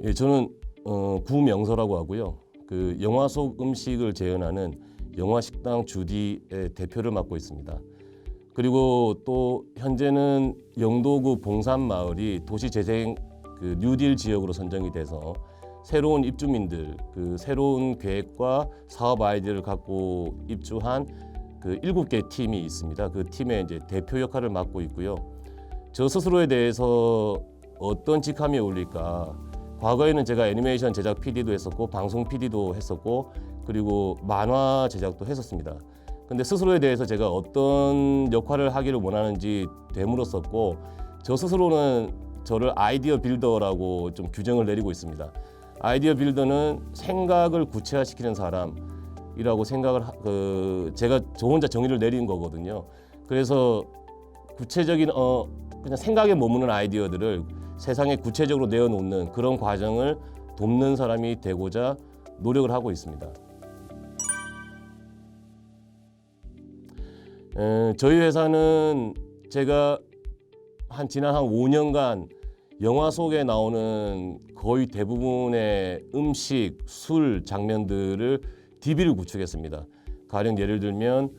예, 저는 구명서라고 하고요. 그 영화 속 음식을 재현하는 영화식당 주디의 대표를 맡고 있습니다. 그리고 또 현재는 영도구 봉산마을이 도시재생 그 뉴딜 지역으로 선정이 돼서 새로운 입주민들, 그 새로운 계획과 사업 아이디어를 갖고 입주한 그 7개 팀이 있습니다. 그 팀의 이제 대표 역할을 맡고 있고요. 저 스스로에 대해서 어떤 직함이 어울릴까? 과거에는 제가 애니메이션 제작 PD도 했었고 방송 PD도 했었고 그리고 만화 제작도 했었습니다. 근데 스스로에 대해서 제가 어떤 역할을 하기를 원하는지 되물었었고 저 스스로는 저를 아이디어 빌더라고 좀 규정을 내리고 있습니다. 아이디어 빌더는 생각을 구체화시키는 사람이라고 제가 저 혼자 정의를 내린 거거든요. 그래서 구체적인 그냥 생각에 머무는 아이디어들을 세상에 구체적으로 내어놓는 그런 과정을 돕는 사람이 되고자 노력을 하고 있습니다. 저희 회사는 제가 지난 한 5년간 영화 속에 나오는 거의 대부분의 음식, 술 장면들을 DB를 구축했습니다. 가령 예를 들면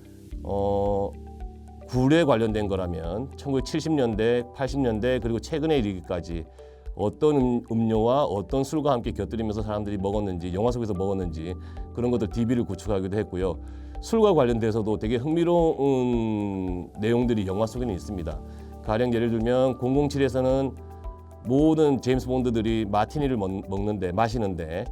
굴에 관련된 거라면 1970년대, 80년대 그리고 최근에 이르기까지 어떤 음료와 어떤 술과 함께 곁들이면서 사람들이 먹었는지, 영화 속에서 먹었는지 그런 것들 DB를 구축하기도 했고요. 술과 관련돼서도 되게 흥미로운 내용들이 영화 속에는 있습니다. 가령 예를 들면 007에서는 모든 제임스 본드들이 마티니를 마시는데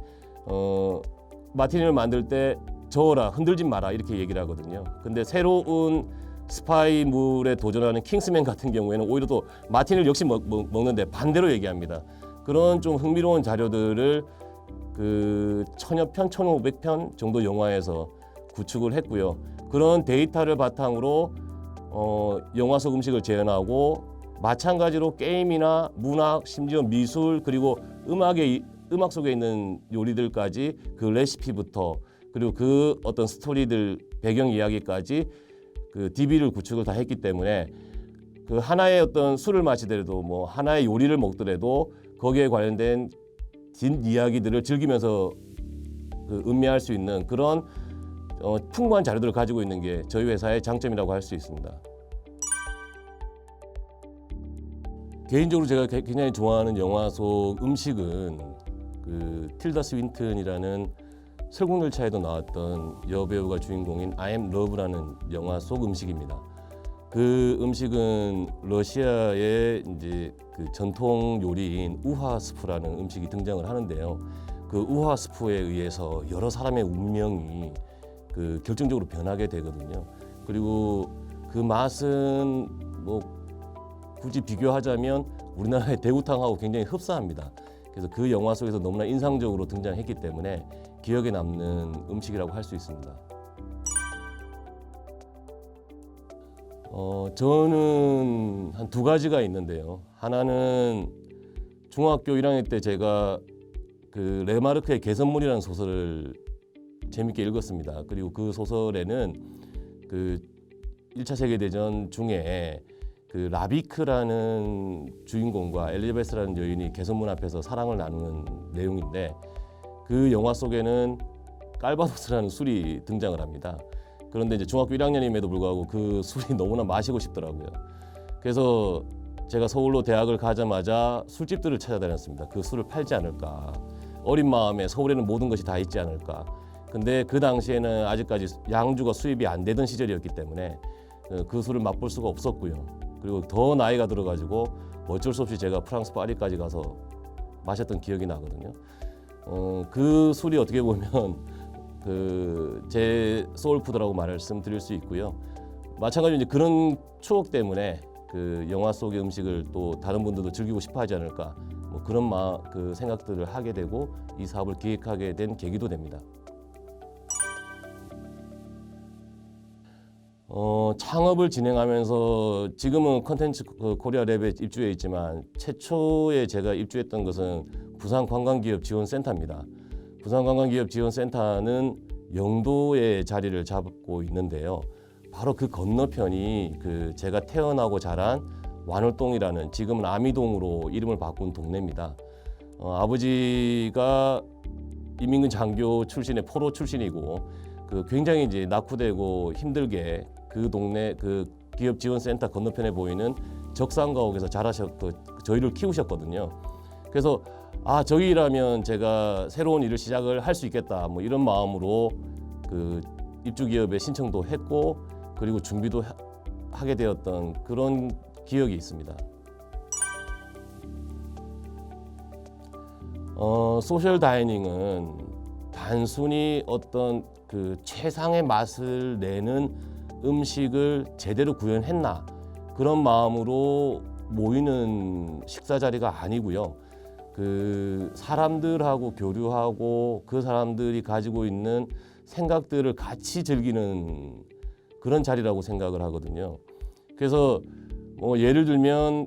마티니를 만들 때 저어라, 흔들지 마라 이렇게 얘기를 하거든요. 근데 새로운 스파이물에 도전하는 킹스맨 같은 경우에는 오히려 또 마티니를 역시 먹는데 반대로 얘기합니다. 그런 좀 흥미로운 자료들을 그 1000여 편, 1500편 정도 영화에서 구축을 했고요. 그런 데이터를 바탕으로 영화 속 음식을 재현하고 마찬가지로 게임이나 문학, 심지어 미술 그리고 음악 속에 있는 요리들까지 그 레시피부터 그리고 그 어떤 스토리들 배경 이야기까지 그 DB를 구축을 다 했기 때문에 그 하나의 어떤 술을 마시더라도 뭐 하나의 요리를 먹더라도 거기에 관련된 뒷 이야기들을 즐기면서 그 음미할 수 있는 그런 풍부한 자료들을 가지고 있는 게 저희 회사의 장점이라고 할 수 있습니다. 개인적으로 제가 굉장히 좋아하는 영화 속 음식은 그 틸다 스윈튼이라는 설국열차에도 나왔던 여배우가 주인공인 I Am Love라는 영화 속 음식입니다. 그 음식은 러시아의 이제 그 전통 요리인 우화스프라는 음식이 등장을 하는데요. 그 우화스프에 의해서 여러 사람의 운명이 그 결정적으로 변하게 되거든요. 그리고 그 맛은 뭐 굳이 비교하자면 우리나라의 대구탕하고 굉장히 흡사합니다. 그래서 그 영화 속에서 너무나 인상적으로 등장했기 때문에 기억에 남는 음식이라고 할 수 있습니다. 저는 한 2가지가 있는데요. 하나는 중학교 1학년 때 제가 그 레마르크의 개선문이라는 소설을 재밌게 읽었습니다. 그리고 그 소설에는 그 1차 세계대전 중에 그 라비크라는 주인공과 엘리자베스라는 여인이 개선문 앞에서 사랑을 나누는 내용인데 그 영화 속에는 깔바도스라는 술이 등장을 합니다. 그런데 이제 중학교 1학년임에도 불구하고 그 술이 너무나 마시고 싶더라고요. 그래서 제가 서울로 대학을 가자마자 술집들을 찾아다녔습니다. 그 술을 팔지 않을까. 어린 마음에 서울에는 모든 것이 다 있지 않을까. 근데 그 당시에는 아직까지 양주가 수입이 안 되던 시절이었기 때문에 그 술을 맛볼 수가 없었고요. 그리고 더 나이가 들어가지고 어쩔 수 없이 제가 프랑스 파리까지 가서 마셨던 기억이 나거든요. 그 술이 어떻게 보면 제 소울푸드라고 말씀드릴 수 있고요. 마찬가지로 이제 그런 추억 때문에 그 영화 속의 음식을 또 다른 분들도 즐기고 싶어하지 않을까 뭐 그런 그 생각들을 하게 되고 이 사업을 기획하게 된 계기도 됩니다. 창업을 진행하면서 지금은 컨텐츠 코리아 랩에 입주해 있지만 최초에 제가 입주했던 것은 부산관광기업지원센터입니다. 부산관광기업지원센터는 영도에 자리를 잡고 있는데요. 바로 그 건너편이 제가 태어나고 자란 완월동이라는 지금은 아미동으로 이름을 바꾼 동네입니다. 아버지가 이민근 장교 출신의 포로 출신이고 그 굉장히 이제 낙후되고 힘들게 그 동네 그 기업 지원센터 건너편에 보이는 적산가옥에서 저희를 키우셨거든요. 그래서 저기라면 제가 새로운 일을 시작을 할 수 있겠다 뭐 이런 마음으로 그 입주 기업에 신청도 했고 그리고 준비도 하게 되었던 그런 기억이 있습니다. 소셜 다이닝은 단순히 어떤 그 최상의 맛을 내는 음식을 제대로 구현했나 그런 마음으로 모이는 식사 자리가 아니고요. 그 사람들하고 교류하고 그 사람들이 가지고 있는 생각들을 같이 즐기는 그런 자리라고 생각을 하거든요. 그래서 뭐 예를 들면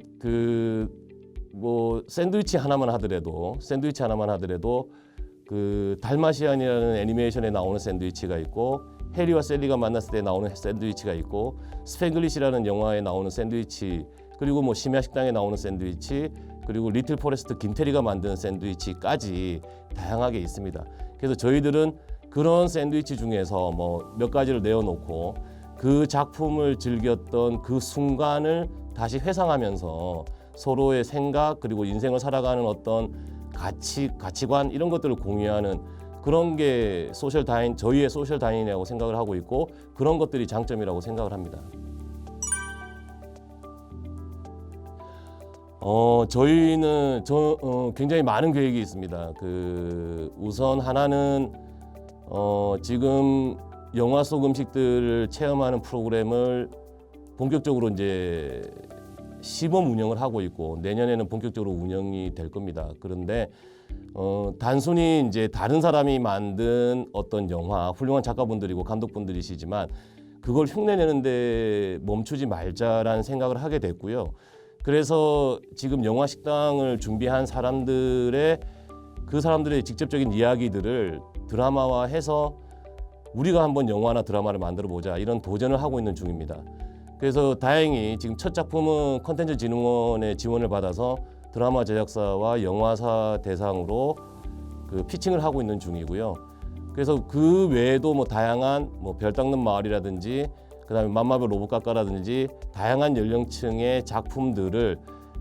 샌드위치 하나만 하더라도 그 달마시안이라는 애니메이션에 나오는 샌드위치가 있고 해리와 셀리가 만났을 때 나오는 샌드위치가 있고 스팽글리시라는 영화에 나오는 샌드위치 그리고 뭐 심야 식당에 나오는 샌드위치 그리고 리틀 포레스트 김태리가 만든 샌드위치까지 다양하게 있습니다. 그래서 저희들은 그런 샌드위치 중에서 뭐 몇 가지를 내어놓고 그 작품을 즐겼던 그 순간을 다시 회상하면서 서로의 생각 그리고 인생을 살아가는 어떤 가치관 이런 것들을 공유하는 그런 게 저희의 소셜 다이닝이라고 생각을 하고 있고 그런 것들이 장점이라고 생각을 합니다. 저희는 굉장히 많은 계획이 있습니다. 우선 하나는 지금 영화 속 음식들을 체험하는 프로그램을 본격적으로 이제 시범 운영을 하고 있고 내년에는 본격적으로 운영이 될 겁니다. 그런데 단순히 이제 다른 사람이 만든 어떤 영화 훌륭한 작가분들이고 감독분들이시지만 그걸 흉내내는데 멈추지 말자라는 생각을 하게 됐고요. 그래서 지금 영화 식당을 준비한 그 사람들의 직접적인 이야기들을 드라마화해서 우리가 한번 영화나 드라마를 만들어 보자 이런 도전을 하고 있는 중입니다. 그래서 다행히 지금 첫 작품은 컨텐츠진흥원의 지원을 받아서 드라마 제작사와 영화사 대상으로 그 피칭을 하고 있는 중이고요. 그래서 그 외에도 뭐 다양한 뭐 별 닦는 마을이라든지 그다음에 맘마별 로봇깎아라든지 다양한 연령층의 작품들을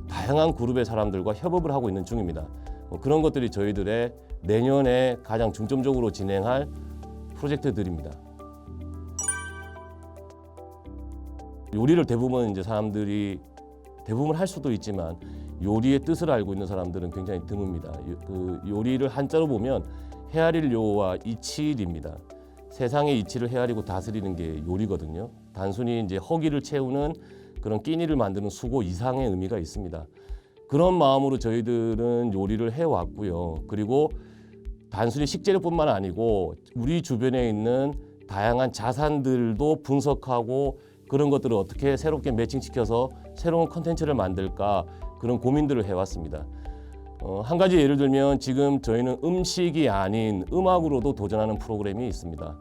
다양한 그룹의 사람들과 협업을 하고 있는 중입니다. 그런 것들이 저희들의 내년에 가장 중점적으로 진행할 프로젝트들입니다. 요리를 대부분 이제 사람들이 대부분 할 수도 있지만 요리의 뜻을 알고 있는 사람들은 굉장히 드뭅니다. 그 요리를 한자로 보면 헤아릴 요와 이치일입니다. 세상의 이치를 헤아리고 다스리는 게 요리거든요. 단순히 이제 허기를 채우는 그런 끼니를 만드는 수고 이상의 의미가 있습니다. 그런 마음으로 저희들은 요리를 해왔고요. 그리고 단순히 식재료뿐만 아니고 우리 주변에 있는 다양한 자산들도 분석하고 그런 것들을 어떻게 새롭게 매칭시켜서 새로운 콘텐츠를 만들까 그런 고민들을 해왔습니다. 한 가지 예를 들면 지금 저희는 음식이 아닌 음악으로도 도전하는 프로그램이 있습니다.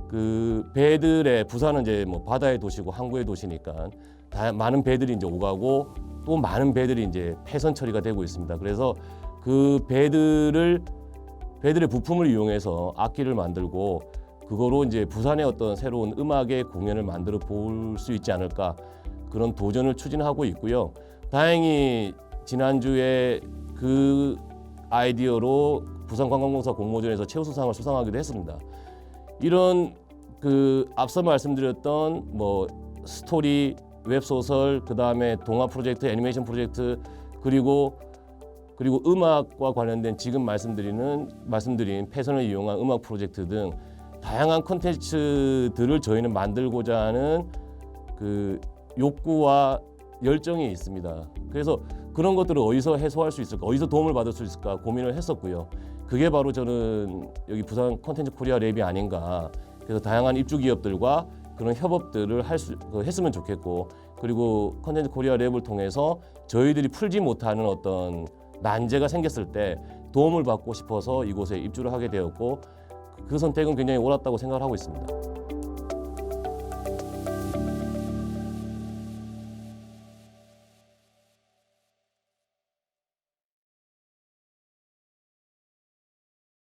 그 배들의 부산은 이제 뭐 바다의 도시고 항구의 도시니까 많은 배들이 이제 오가고 또 많은 배들이 이제 폐선 처리가 되고 있습니다. 그래서 그 배들의 부품을 이용해서 악기를 만들고 그거로 이제 부산의 어떤 새로운 음악의 공연을 만들어 볼 수 있지 않을까 그런 도전을 추진하고 있고요. 다행히 지난주에 그 아이디어로 부산관광공사 공모전에서 최우수상을 수상하기도 했습니다. 이런 그 앞서 말씀드렸던 뭐 스토리, 웹소설, 그 다음에 동화 프로젝트, 애니메이션 프로젝트 그리고 음악과 관련된 지금 말씀드린 패선을 이용한 음악 프로젝트 등 다양한 콘텐츠들을 저희는 만들고자 하는 그 욕구와 열정이 있습니다. 그래서 그런 것들을 어디서 해소할 수 있을까, 어디서 도움을 받을 수 있을까 고민을 했었고요. 그게 바로 저는 여기 부산 콘텐츠 코리아 랩이 아닌가. 그래서 다양한 입주 기업들과 그런 협업들을 했으면 좋겠고, 그리고 콘텐츠 코리아 랩을 통해서 저희들이 풀지 못하는 어떤 난제가 생겼을 때 도움을 받고 싶어서 이곳에 입주를 하게 되었고, 그 선택은 굉장히 옳았다고 생각을 하고 있습니다.